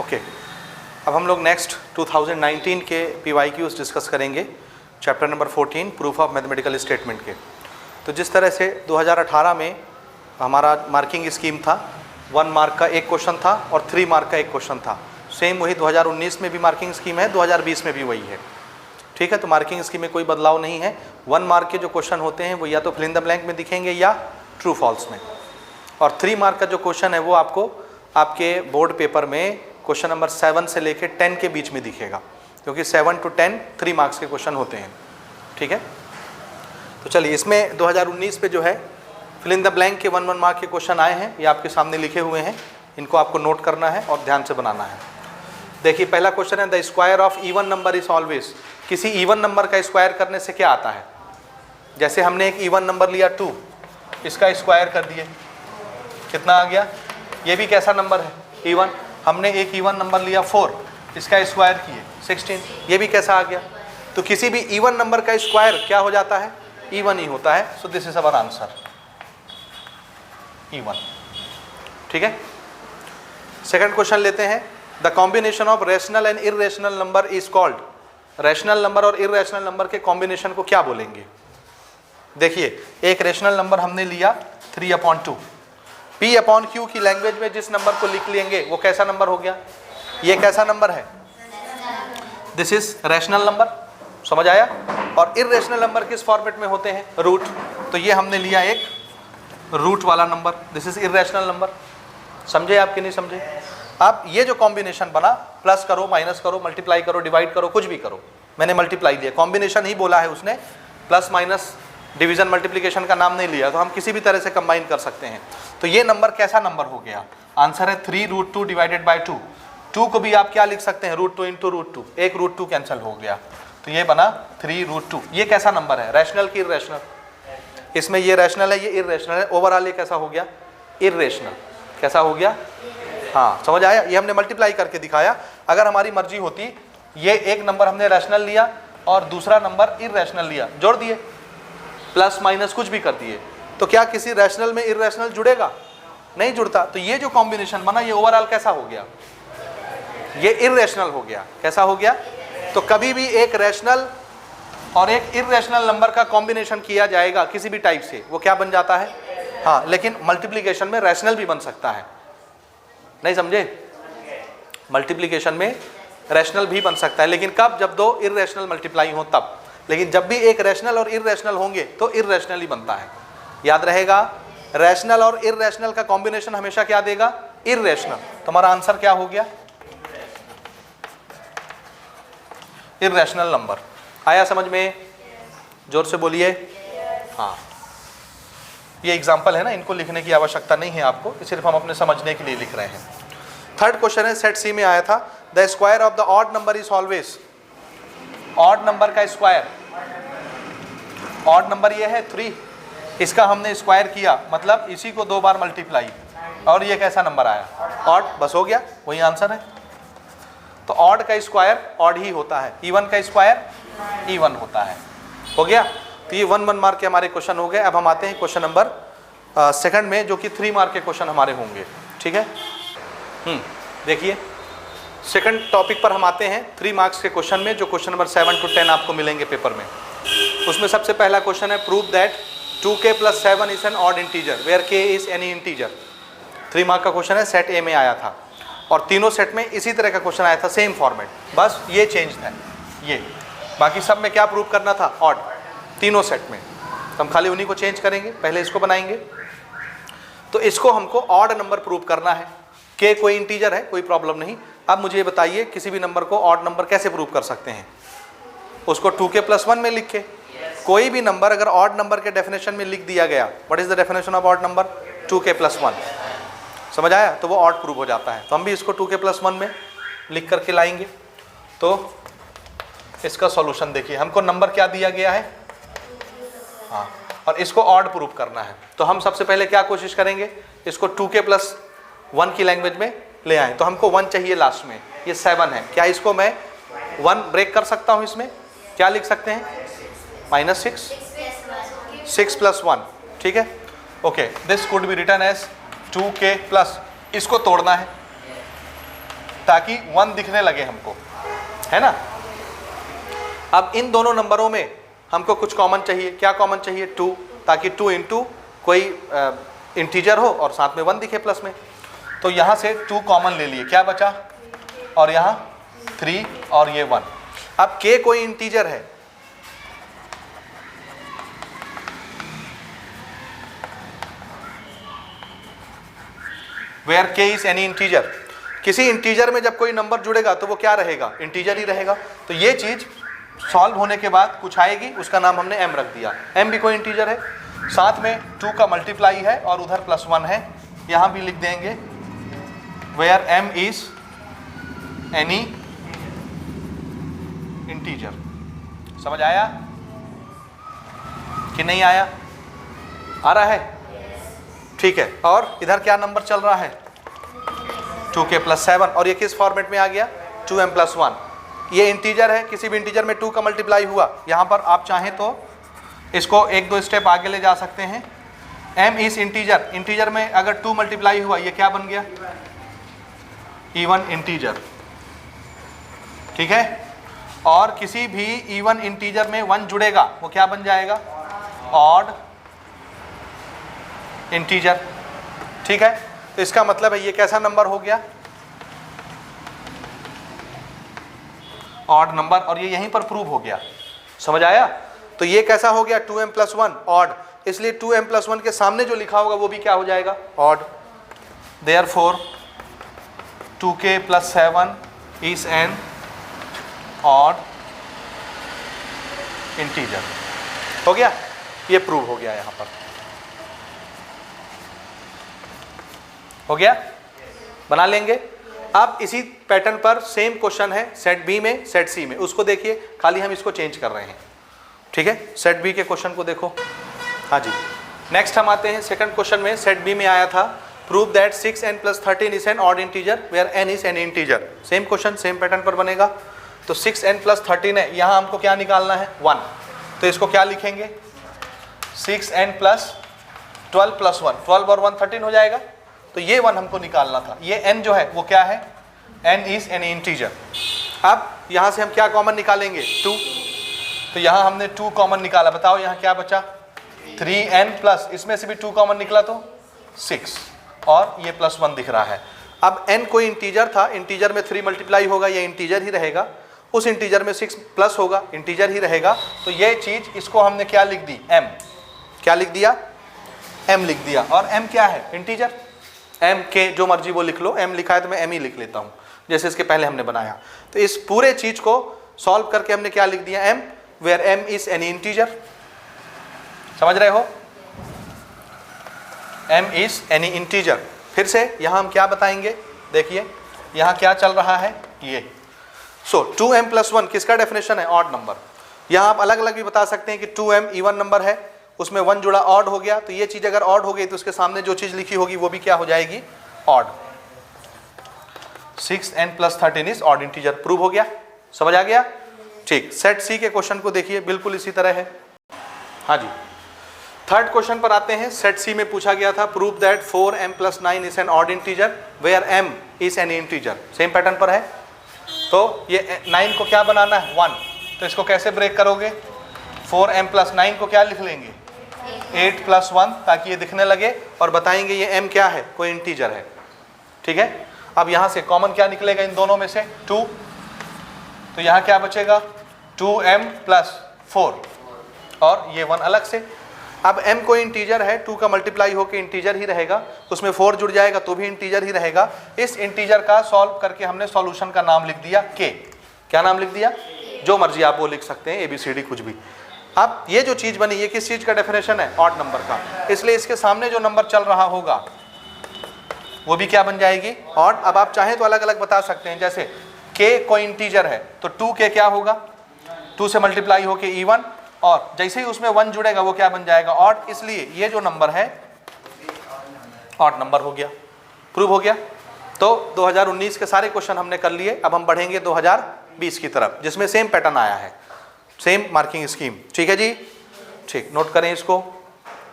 Okay, अब हम लोग नेक्स्ट 2019 के PYQs डिस्कस करेंगे, chapter number 14 proof of mathematical statement के। तो जिस तरह से 2018 में हमारा मार्किंग स्कीम था, 1 मार्क का एक क्वेश्चन था और 3 मार्क का एक क्वेश्चन था, सेम वही 2019 में भी मार्किंग स्कीम है, 2020 में भी वही है। ठीक है, तो मार्किंग स्कीम में कोई बदलाव नहीं है। 1 मार्क के जो क्वेश्चन होते हैं वो या तो फिल इन द ब्लैंक में दिखेंगे या ट्रू फॉल्स में, और 3 मार्क का जो क्वेश्चन है वो आपको आपके बोर्ड पेपर में क्वेश्चन नंबर 7 से लेकर 10 के बीच में दिखेगा, क्योंकि 7 to 10 3 मार्क्स के क्वेश्चन होते हैं। ठीक है, तो चलिए इसमें 2019 पे जो है फिल इन द ब्लैंक के 1 मार्क के क्वेश्चन आए हैं, ये आपके सामने लिखे हुए हैं, इनको आपको नोट करना है और ध्यान से बनाना है। देखिए पहला क्वेश्चन है, the square of even number is always. किसी इवन नंबर का स्क्वायर करने से क्या आता है? जैसे हमने एक इवन नंबर लिया 2, इसका स्क्वायर कर दिए, कितना आ गया? ये भी कैसा नंबर है? इवन। हमने एक इवन नंबर लिया 4, इसका स्क्वायर किए 16, ये भी कैसा आ गया? तो किसी भी इवन नंबर का स्क्वायर क्या हो जाता है? इवन ही होता है। So this is our answer, even. ठीक है, सेकंड क्वेश्चन लेते हैं, the combination of rational and irrational number is called. Rational number और इररेशनल नंबर के कॉम्बिनेशन को क्या बोलेंगे? देखिए एक रैशनल नंबर हमने लिया 3/2, P/Q की लैंग्वेज में जिस नंबर को लिख लेंगे वो कैसा नंबर हो गया? ये कैसा नंबर है? दिस इज रैशनल नंबर, समझ आया? और इररेशनल नंबर किस फॉर्मेट में होते हैं? रूट। तो ये हमने लिया एक रूट वाला number, this is irrational number. समझे आप कि नहीं समझे? अब ये जो कॉम्बिनेशन बना, प्लस करो, माइनस करो, मल्टीप्लाई करो, डिवाइड करो, कुछ भी करो, मैंने मल्टीप्लाई लिया, कॉम्बिनेशन ही बोला है उसने, प्लस माइनस डिवीजन मल्टीप्लिकेशन का नाम नहीं लिया, तो हम किसी भी तरह से कंबाइन कर सकते हैं। तो ये नंबर कैसा नंबर हो गया? आंसर है 3√2 डिवाइडेड बाई 2। 2 को भी आप क्या लिख सकते हैं? √2 इंटू √2, एक √2 कैंसिल हो गया, तो ये बना 3√2। ये कैसा नंबर है? रैशनल की इररेशनल? इसमें ये रैशनल है, ये इररेशनल है, ओवरऑल ये कैसा हो गया? इररेशनल। कैसा हो गया? हाँ, समझ आया? ये हमने मल्टीप्लाई करके दिखाया। अगर हमारी मर्जी होती, ये एक नंबर हमने रैशनल लिया और दूसरा नंबर इररेशनल लिया, जोड़ दिए, प्लस माइनस कुछ भी कर दिए, तो क्या किसी रैशनल में इररेशनल जुड़ेगा? नहीं जुड़ता। तो ये जो कॉम्बिनेशन बना, ये ओवरऑल कैसा हो गया? ये इररेशनल हो गया। कैसा हो गया? तो कभी भी एक रैशनल और एक इररेशनल नंबर का कॉम्बिनेशन किया जाएगा किसी भी टाइप से, वो क्या बन जाता है? हाँ, लेकिन मल्टीप्लिकेशन में रैशनल भी बन सकता है। नहीं समझे? मल्टीप्लिकेशन में रैशनल भी बन सकता है, लेकिन कब? जब दो इररेशनल मल्टीप्लाई हो तब। लेकिन जब भी एक रैशनल और इररेशनल होंगे तो इररेशनल ही बनता है। याद रहेगा, रैशनल और इररेशनल का कॉम्बिनेशन हमेशा क्या देगा? इररेशनल। तो हमारा आंसर क्या हो गया? Irrational number. आया समझ में? जोर से बोलिए। हाँ, ये एग्जाम्पल है ना, इनको लिखने की आवश्यकता नहीं है आपको, सिर्फ हम अपने समझने के लिए लिख रहे हैं। थर्ड क्वेश्चन है, सेट सी में आया था, the square of the odd number is always. Odd number का स्क्वायर, ऑड नंबर ये है 3, इसका हमने स्क्वायर किया, मतलब इसी को 2 बार मल्टीप्लाई, और ये कैसा नंबर आया? ऑड। बस हो गया, वही आंसर है। तो ऑड का स्क्वायर ऑड ही होता है, इवन का स्क्वायर इवन होता है। हो गया? तो ये 1 मार्क के हमारे क्वेश्चन हो गए। अब हम आते हैं क्वेश्चन नंबर सेकंड में, जो कि 3 मार्क के क्वेश्चन हमारे होंगे। ठीक है, देखिए सेकंड टॉपिक पर हम आते हैं, 3 मार्क्स के क्वेश्चन में, जो क्वेश्चन नंबर 7 to 10 आपको मिलेंगे पेपर में। उसमें सबसे पहला क्वेश्चन है, prove that 2k + 7 is an odd integer where k is any integer. 3 mark का क्वेश्चन है, सेट ए में आया था, और तीनों सेट में इसी तरह का क्वेश्चन आया था, सेम फॉर्मेट, बस ये चेंज था। ये बाकी सब में क्या प्रूव करना था? ऑड, तीनों सेट में। तो हम खाली उन्हीं को चेंज करेंगे, पहले इसको बनाएंगे। तो इसको हमको ऑड नंबर प्रूव करना है। के कोई इंटीजर है, कोई प्रॉब्लम नहीं। अब मुझे ये बताइए, किसी भी नंबर को ऑड नंबर कैसे प्रूव कर सकते हैं? उसको 2k + 1 में लिख के। कोई भी नंबर अगर ऑड नंबर के डेफिनेशन में लिख दिया गया, what is the definition of odd number? 2k + 1। समझ आया? तो वो ऑड प्रूव हो जाता है। तो हम भी इसको 2k + 1 में लिख करके लाएंगे। तो इसका सॉल्यूशन देखिए, हमको नंबर क्या दिया गया है? हाँ, और इसको ऑड प्रूव करना है। तो हम सबसे पहले क्या कोशिश करेंगे? इसको 2k + 1 की लैंग्वेज में ले आए। तो हमको 1 चाहिए लास्ट में, ये 7 है, क्या इसको मैं 1 ब्रेक कर सकता हूँ? इसमें क्या लिख सकते हैं? -6, 6 + 1। ठीक है, okay, this could be written as 2k+, इसको तोड़ना है, ताकि 1 दिखने लगे हमको, है ना। अब इन दोनों नंबरों में हमको कुछ कॉमन चाहिए। क्या कॉमन चाहिए? 2, ताकि 2 इंटू कोई इंटीजर हो और साथ में 1 दिखे प्लस में। तो यहाँ से 2 कॉमन ले लिए, क्या बचा? और यहाँ 3 और ये 1। अब k कोई इंटीजर है, where k is any integer. किसी इंटीजर में जब कोई नंबर जुड़ेगा तो वो क्या रहेगा? इंटीजर ही रहेगा। तो ये चीज सॉल्व होने के बाद कुछ आएगी, उसका नाम हमने m रख दिया। m भी कोई इंटीजर है, साथ में 2 का मल्टीप्लाई है और उधर +1 है। यहाँ भी लिख देंगे where m is any integer. समझ आया कि नहीं आया? आ रहा है? ठीक है। और इधर क्या नंबर चल रहा है? 2k + 7। और ये किस फॉर्मेट में आ गया? 2m + 1। ये इंटीजर है, किसी भी इंटीजर में 2 का मल्टीप्लाई हुआ। यहाँ पर आप चाहें तो इसको 1-2 स्टेप आगे ले जा सकते हैं। m इज इंटीजर, इंटीजर में अगर 2 मल्टीप्लाई हुआ, ये क्या बन गया? इवन इंटीजर, ठीक है। और किसी भी इवन इंटीजर में 1 जुड़ेगा, वो क्या बन जाएगा? ऑड इंटीजर, ठीक है। तो इसका मतलब है ये कैसा नंबर हो गया? Odd number. और ये यहीं पर प्रूव हो गया। समझ आया? तो ये कैसा हो गया? 2m + 1 odd. इसलिए 2m + 1 के सामने जो लिखा होगा वो भी क्या हो जाएगा? Odd. Therefore 2k + 7 is an odd integer. हो गया? ये प्रूव हो गया। यहां पर हो गया। बना लेंगे। अब इसी पैटर्न पर सेम क्वेश्चन है सेट बी में, सेट सी में। उसको देखिए, खाली हम इसको चेंज कर रहे हैं, ठीक है। सेट बी के क्वेश्चन को देखो। हाँ जी, नेक्स्ट हम आते हैं सेकंड क्वेश्चन में। सेट बी में आया था prove that 6n + 13 is an odd integer where n is an integer. Same question same pattern पर बनेगा। तो 6n + 13 है, यहाँ हमको क्या निकालना है? 1। तो इसको क्या लिखेंगे? 6n + 12 + 1, 12 और 1 13 हो जाएगा। तो ये 1 हमको निकालना था। ये n जो है वो क्या है? n is an integer. अब यहाँ से हम क्या कॉमन निकालेंगे? 2। तो यहाँ हमने 2 कॉमन निकाला। बताओ यहाँ क्या बचा? 3n प्लस, इसमें से भी 2 कॉमन निकला तो 6, और ये +1 दिख रहा है। अब n कोई इंटीजर था, इंटीजर में 3 मल्टीप्लाई होगा, ये इंटीजर ही रहेगा। उस इंटीजर में 6 प्लस होगा, इंटीजर ही रहेगा। तो ये चीज़, इसको हमने क्या लिख दी? m। क्या लिख दिया? m लिख दिया। और m क्या है? इंटीजर। m के जो मर्जी वो लिख लो, m लिखा है तो मैं m ही लिख लेता हूँ, जैसे इसके पहले हमने बनाया। तो इस पूरे चीज़ को सॉल्व करके हमने क्या लिख दिया? m, where m is any integer. समझ रहे हो? m is any integer. फिर से यहाँ हम क्या बताएंगे? देखिए यहाँ क्या चल रहा है ये। सो 2m + 1 किसका डेफिनेशन है? Odd number. यहाँ आप अलग अलग भी बता सकते हैं कि 2m इवन नंबर है, उसमें 1 जुड़ा ऑड हो गया। तो ये चीज़ अगर ऑड हो गई तो उसके सामने जो चीज़ लिखी होगी वो भी क्या हो जाएगी? Odd. 6n + 13 is odd integer. Prove हो गया? समझ आ गया? ठीक। सेट सी के क्वेश्चन को देखिए, बिल्कुल इसी तरह है। हाँ जी, थर्ड क्वेश्चन पर आते हैं। सेट सी में पूछा गया था prove that 4m + 9 is an odd integer where m is an integer. Same pattern पर है। तो ये 9 को क्या बनाना है? 1। तो इसको कैसे ब्रेक करोगे? 4m + 9 को क्या लिख लेंगे? 8 + 1, ताकि ये दिखने लगे और बताएंगे ये m क्या है? कोई इंटीजर है, ठीक है। अब यहाँ से कॉमन क्या निकलेगा इन दोनों में से? 2। तो यहाँ क्या बचेगा? 2m + 4 और ये 1 अलग से। अब m कोई इंटीजर है, 2 का मल्टीप्लाई होकर इंटीजर ही रहेगा, उसमें 4 जुड़ जाएगा तो भी इंटीजर ही रहेगा। इस इंटीजर का सॉल्व करके हमने सॉल्यूशन का नाम लिख दिया k। क्या नाम लिख दिया? जो मर्जी आप वो लिख सकते हैं, ABCD कुछ भी। अब ये जो चीज़ बनी, ये किस चीज़ का डेफिनेशन है? ऑड नंबर का। इसलिए इसके सामने जो नंबर चल रहा होगा वो भी क्या बन जाएगी? ऑड। अब आप चाहें तो अलग अलग बता सकते हैं, जैसे k कोई इंटीजर है तो 2k क्या होगा? 2 से मल्टीप्लाई होके इवन, और जैसे ही उसमें 1 जुड़ेगा वो क्या बन जाएगा? ऑड। इसलिए ये जो नंबर है ऑड नंबर हो गया। प्रूव हो गया। तो 2019 के सारे क्वेश्चन हमने कर लिए। अब हम बढ़ेंगे 2020 की तरफ, जिसमें सेम पैटर्न आया है, सेम मार्किंग स्कीम। ठीक है जी? ठीक, नोट करें इसको।